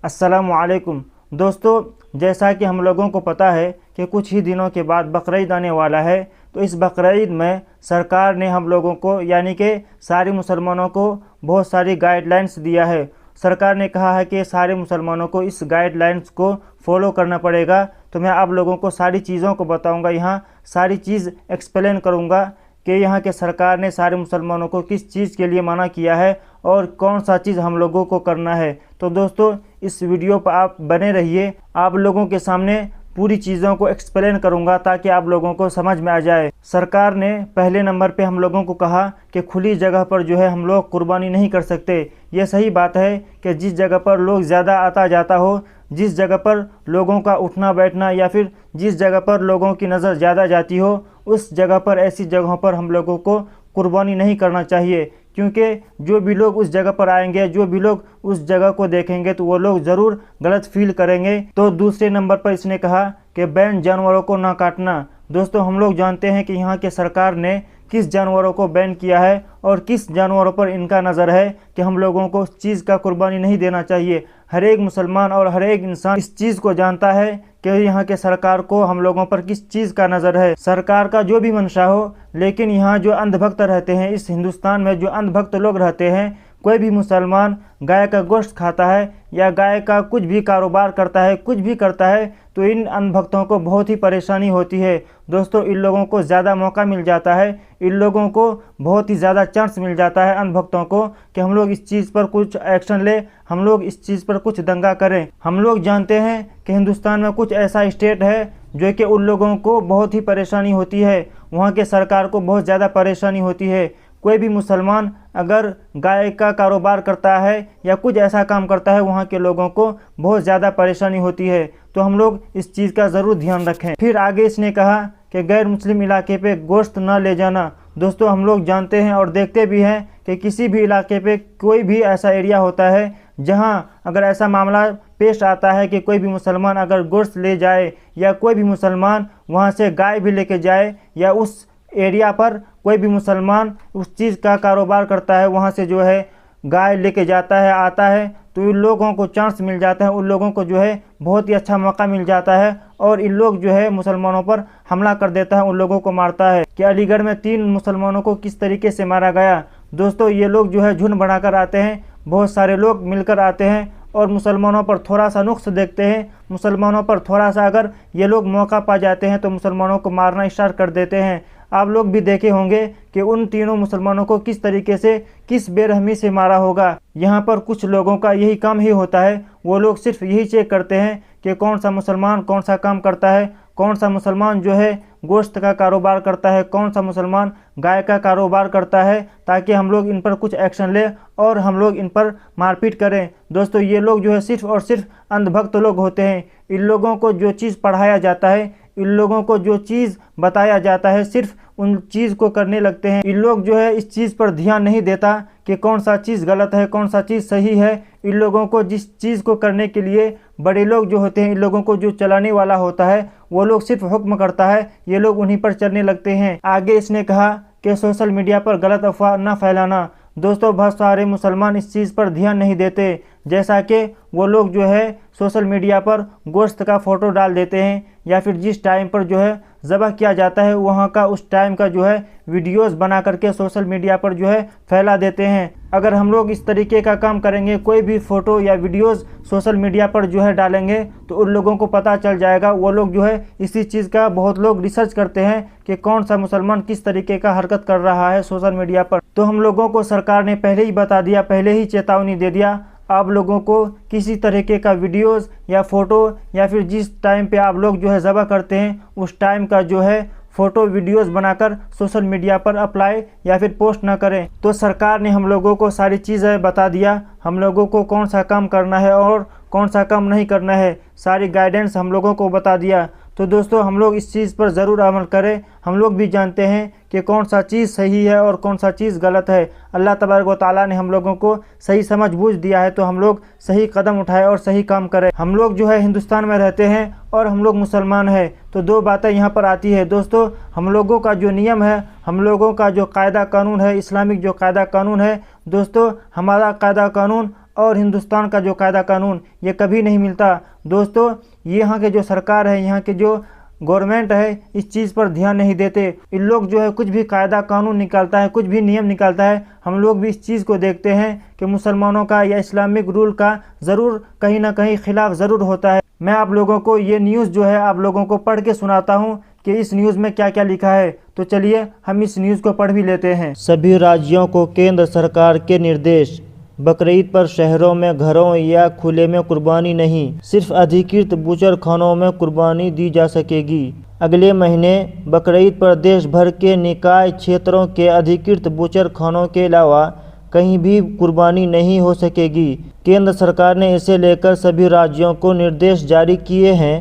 अस्सलामुअलैकुम दोस्तों, जैसा कि हम लोगों को पता है कि कुछ ही दिनों के बाद बकरीद आने वाला है। तो इस बकरीद में सरकार ने हम लोगों को यानी कि सारे मुसलमानों को बहुत सारी गाइडलाइंस दिया है। सरकार ने कहा है कि सारे मुसलमानों को इस गाइडलाइंस को फॉलो करना पड़ेगा। तो मैं आप लोगों को सारी चीज़ों को बताऊंगा, यहाँ सारी चीज़ एक्सप्लेन करूंगा कि यहाँ के सरकार ने सारे मुसलमानों को किस चीज़ के लिए मना किया है और कौन सा चीज़ हम लोगों को करना है। तो दोस्तों, इस वीडियो पर आप बने रहिए, आप लोगों के सामने पूरी चीज़ों को एक्सप्लेन करूंगा ताकि आप लोगों को समझ में आ जाए। सरकार ने पहले नंबर पे हम लोगों को कहा कि खुली जगह पर जो है हम लोग कुर्बानी नहीं कर सकते। ये सही बात है कि जिस जगह पर लोग ज़्यादा आता जाता हो, जिस जगह पर लोगों का उठना बैठना या फिर जिस जगह पर लोगों की नज़र ज़्यादा जाती हो, उस जगह पर ऐसी जगहों पर हम लोगों को कुर्बानी नहीं करना चाहिए। क्योंकि जो भी लोग उस जगह पर आएंगे, जो भी लोग उस जगह को देखेंगे तो वो लोग ज़रूर गलत फील करेंगे। तो दूसरे नंबर पर इसने कहा कि बैन जानवरों को ना काटना। दोस्तों, हम लोग जानते हैं कि यहाँ के सरकार ने किस जानवरों को बैन किया है और किस जानवरों पर इनका नज़र है कि हम लोगों को उस चीज़ का कुर्बानी नहीं देना चाहिए। हर एक मुसलमान और हर एक इंसान इस चीज़ को जानता है कि यहाँ के सरकार को हम लोगों पर किस चीज़ का नज़र है। सरकार का जो भी मंशा हो, लेकिन यहाँ जो अंधभक्त रहते हैं, इस हिंदुस्तान में जो अंधभक्त लोग रहते हैं, कोई भी मुसलमान गाय का गोश्त खाता है या गाय का कुछ भी कारोबार करता है, कुछ भी करता है, तो इन अंधभक्तों को बहुत ही परेशानी होती है। दोस्तों, इन लोगों को ज़्यादा मौका मिल जाता है, इन लोगों को बहुत ही ज़्यादा चांस मिल जाता है अंधभक्तों को कि हम लोग इस चीज़ पर कुछ एक्शन ले, हम लोग इस चीज़ पर कुछ दंगा करें। हम लोग जानते हैं कि हिंदुस्तान में कुछ ऐसा स्टेट है जो कि उन लोगों को बहुत ही परेशानी होती है, वहाँ के सरकार को बहुत ज़्यादा परेशानी होती है। कोई भी मुसलमान अगर गाय का कारोबार करता है या कुछ ऐसा काम करता है, वहाँ के लोगों को बहुत ज़्यादा परेशानी होती है। तो हम लोग इस चीज़ का ज़रूर ध्यान रखें। फिर आगे इसने कहा कि गैर मुस्लिम इलाके पे गोश्त न ले जाना। दोस्तों, हम लोग जानते हैं और देखते भी हैं कि किसी भी इलाके पे कोई भी ऐसा एरिया होता है जहाँ अगर ऐसा मामला पेश आता है कि कोई भी मुसलमान अगर गोश्त ले जाए या कोई भी मुसलमान वहाँ से गाय भी लेके जाए या उस एरिया पर कोई भी मुसलमान उस चीज़ का कारोबार करता है, वहाँ से जो है गाय लेके जाता है, आता है, तो इन लोगों को चांस मिल जाता है, उन लोगों को जो है बहुत ही अच्छा मौका मिल जाता है और इन लोग जो है मुसलमानों पर हमला कर देता है, उन लोगों को मारता है। कि अलीगढ़ में 3 मुसलमानों को किस तरीके से मारा गया। दोस्तों, ये लोग जो है झुंड बनाकर आते हैं, बहुत सारे लोग मिलकर आते हैं और मुसलमानों पर थोड़ा सा नुक्स देखते हैं, मुसलमानों पर थोड़ा सा अगर ये लोग मौका पा जाते हैं तो मुसलमानों को मारना स्टार्ट कर देते हैं। आप लोग भी देखे होंगे कि उन तीनों मुसलमानों को किस तरीके से, किस बेरहमी से मारा होगा। यहाँ पर कुछ लोगों का यही काम ही होता है, वो लोग सिर्फ यही चेक करते हैं कि कौन सा मुसलमान कौन सा काम करता है, कौन सा मुसलमान जो है गोश्त का कारोबार करता है, कौन सा मुसलमान गाय का कारोबार करता है, ताकि हम लोग इन पर कुछ एक्शन ले और हम लोग इन पर मारपीट करें। दोस्तों, ये लोग जो है सिर्फ और सिर्फ अंधभक्त लोग होते हैं। इन लोगों को जो चीज़ पढ़ाया जाता है, इन लोगों को जो चीज़ बताया जाता है, सिर्फ उन चीज़ को करने लगते हैं। इन लोग जो है इस चीज़ पर ध्यान नहीं देता कि कौन सा चीज़ गलत है, कौन सा चीज़ सही है। इन लोगों को जिस चीज़ को करने के लिए बड़े लोग जो होते हैं, इन लोगों को जो चलाने वाला होता है, वो लोग सिर्फ हुक्म करता है, ये लोग उन्हीं पर चलने लगते हैं। आगे इसने कहा कि सोशल मीडिया पर गलत अफवाह न फैलाना। दोस्तों, बहुत सारे मुसलमान इस चीज़ पर ध्यान नहीं देते, जैसा कि वो लोग जो है सोशल मीडिया पर गोश्त का फ़ोटो डाल देते हैं या फिर जिस टाइम पर जो है ज़बह किया जाता है वहाँ का उस टाइम का जो है वीडियोस बना करके सोशल मीडिया पर जो है फैला देते हैं। अगर हम लोग इस तरीके का काम करेंगे, कोई भी फ़ोटो या वीडियोस सोशल मीडिया पर जो है डालेंगे, तो उन लोगों को पता चल जाएगा। वो लोग जो है इसी चीज़ का बहुत लोग रिसर्च करते हैं कि कौन सा मुसलमान किस तरीके का हरकत कर रहा है सोशल मीडिया पर। तो हम लोगों को सरकार ने पहले ही बता दिया, पहले ही चेतावनी दे दिया, आप लोगों को किसी तरीके का वीडियोस या फ़ोटो या फिर जिस टाइम पे आप लोग जो है ज़बह करते हैं उस टाइम का जो है फ़ोटो वीडियोस बनाकर सोशल मीडिया पर अप्लाई या फिर पोस्ट ना करें। तो सरकार ने हम लोगों को सारी चीज़ें बता दिया, हम लोगों को कौन सा काम करना है और कौन सा काम नहीं करना है, सारी गाइडेंस हम लोगों को बता दिया। तो दोस्तों, हम लोग इस चीज़ पर ज़रूर अमल करें। हम लोग भी जानते हैं कि कौन सा चीज़ सही है और कौन सा चीज़ गलत है। अल्लाह तबारक व तआला ने हम लोगों को सही समझ बूझ दिया है, तो हम लोग सही कदम उठाएं और सही काम करें। हम लोग जो है हिंदुस्तान में रहते हैं और हम लोग मुसलमान हैं, तो 2 बातें यहाँ पर आती है। दोस्तों, हम लोगों का जो नियम है, हम लोगों का जो कायदा कानून है, इस्लामिक जो कायदा कानून है, दोस्तों हमारा कायदा कानून और हिंदुस्तान का जो कायदा कानून ये कभी नहीं मिलता। दोस्तों, ये यहाँ के जो सरकार है, यहाँ के जो गवर्नमेंट है, इस चीज़ पर ध्यान नहीं देते। इन लोग जो है कुछ भी कायदा कानून निकालता है, कुछ भी नियम निकालता है, हम लोग भी इस चीज़ को देखते हैं कि मुसलमानों का या इस्लामिक रूल का ज़रूर कहीं ना कहीं खिलाफ ज़रूर होता है। मैं आप लोगों को ये न्यूज़ जो है आप लोगों को पढ़ के सुनाता हूँ कि इस न्यूज़ में क्या क्या लिखा है। तो चलिए हम इस न्यूज़ को पढ़ भी लेते हैं। सभी राज्यों को केंद्र सरकार के निर्देश। बकरीद पर शहरों में घरों या खुले में कुर्बानी नहीं, सिर्फ अधिकृत बूचर खानों में कुर्बानी दी जा सकेगी। अगले महीने बकरीद पर देश भर के निकाय क्षेत्रों के अधिकृत बूचर खानों के अलावा कहीं भी कुर्बानी नहीं हो सकेगी। केंद्र सरकार ने इसे लेकर सभी राज्यों को निर्देश जारी किए हैं।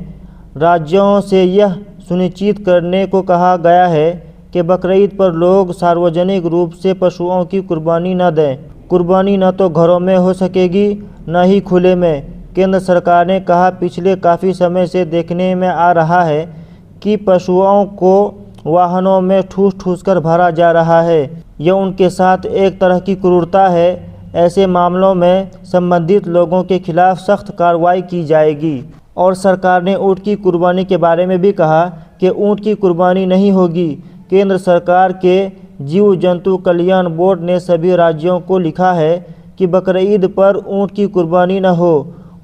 राज्यों से यह सुनिश्चित करने को कहा गया है कि बकरीद पर लोग सार्वजनिक रूप से पशुओं की कुर्बानी न दें। कुर्बानी न तो घरों में हो सकेगी न ही खुले में। केंद्र सरकार ने कहा, पिछले काफ़ी समय से देखने में आ रहा है कि पशुओं को वाहनों में ठूस ठूस कर भरा जा रहा है। यह उनके साथ एक तरह की क्रूरता है। ऐसे मामलों में संबंधित लोगों के खिलाफ सख्त कार्रवाई की जाएगी। और सरकार ने ऊँट की कुर्बानी के बारे में भी कहा कि ऊँट की कुर्बानी नहीं होगी। केंद्र सरकार के जीव जंतु कल्याण बोर्ड ने सभी राज्यों को लिखा है कि बकरीद पर ऊँट की कुर्बानी न हो।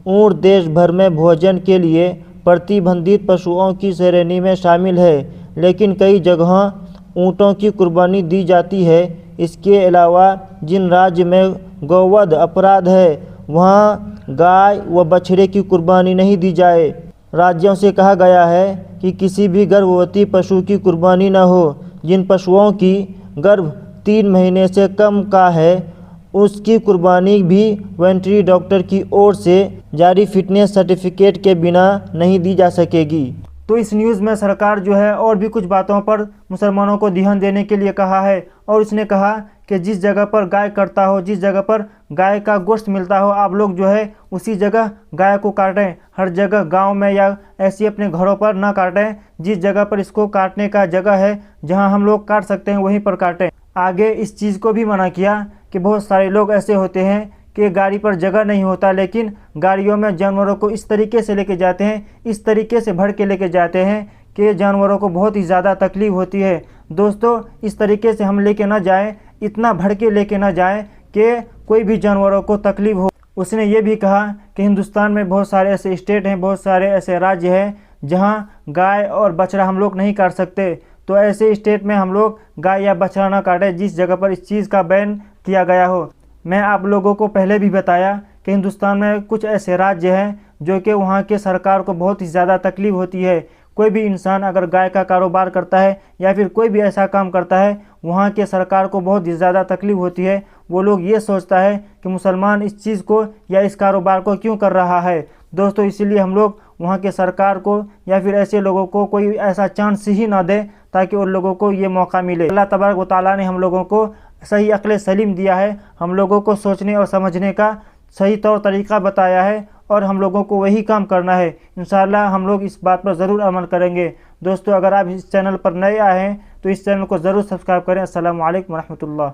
ऊँट देश भर में भोजन के लिए प्रतिबंधित पशुओं की श्रेणी में शामिल है, लेकिन कई जगह ऊँटों की कुर्बानी दी जाती है। इसके अलावा जिन राज्य में गौवध अपराध है, वहाँ गाय व बछड़े की कुर्बानी नहीं दी जाए। राज्यों से कहा गया है कि किसी भी गर्भवती पशु की कुर्बानी न हो। जिन पशुओं की गर्भ 3 महीने से कम का है, उसकी कुर्बानी भी वेटरनरी डॉक्टर की ओर से जारी फिटनेस सर्टिफिकेट के बिना नहीं दी जा सकेगी। तो इस न्यूज़ में सरकार जो है और भी कुछ बातों पर मुसलमानों को ध्यान देने के लिए कहा है। और उसने कहा कि जिस जगह पर गाय कटता हो, जिस जगह पर गाय का गोश्त मिलता हो, आप लोग जो है उसी जगह गाय को काटें। हर जगह गांव में या ऐसी अपने घरों पर ना काटें। जिस जगह पर इसको काटने का जगह है, जहां हम लोग काट सकते हैं, वहीं पर काटें। आगे इस चीज़ को भी मना किया कि बहुत सारे लोग ऐसे होते हैं कि गाड़ी पर जगह नहीं होता, लेकिन गाड़ियों में जानवरों को इस तरीके से लेके जाते हैं, इस तरीके से भर के लेके जाते हैं कि जानवरों को बहुत ही ज़्यादा तकलीफ़ होती है। दोस्तों, इस तरीके से हम लेके ना जाएं, इतना भर के लेके ना जाएं कि कोई भी जानवरों को तकलीफ़ हो। उसने ये भी कहा कि हिंदुस्तान में बहुत सारे ऐसे स्टेट हैं, बहुत सारे ऐसे राज्य हैं जहाँ गाय और बछड़ा हम लोग नहीं काट सकते। तो ऐसे स्टेट में हम लोग गाय या बछड़ा ना काटें जिस जगह पर इस चीज़ का बैन किया गया हो। मैं आप लोगों को पहले भी बताया कि हिंदुस्तान में कुछ ऐसे राज्य हैं जो कि वहाँ के सरकार को बहुत ही ज़्यादा तकलीफ़ होती है। कोई भी इंसान अगर गाय का कारोबार करता है या फिर कोई भी ऐसा काम करता है, वहाँ के सरकार को बहुत ही ज़्यादा तकलीफ़ होती है। वो लोग ये सोचता है कि मुसलमान इस चीज़ को या इस कारोबार को क्यों कर रहा है। दोस्तों, इसीलिए हम लोग वहाँ के सरकार को या फिर ऐसे लोगों को कोई ऐसा चांस ही ना दे ताकि उन लोगों को ये मौका मिले। अल्लाह तबारक व तआला ने हम लोगों को सही अक्ल सलीम दिया है, हम लोगों को सोचने और समझने का सही तौर तरीक़ा बताया है और हम लोगों को वही काम करना है। इंशाअल्लाह हम लोग इस बात पर ज़रूर अमल करेंगे। दोस्तों, अगर आप इस चैनल पर नए आए हैं तो इस चैनल को ज़रूर सब्सक्राइब करें। अस्सलामु अलैकुम व रहमतुल्लाह।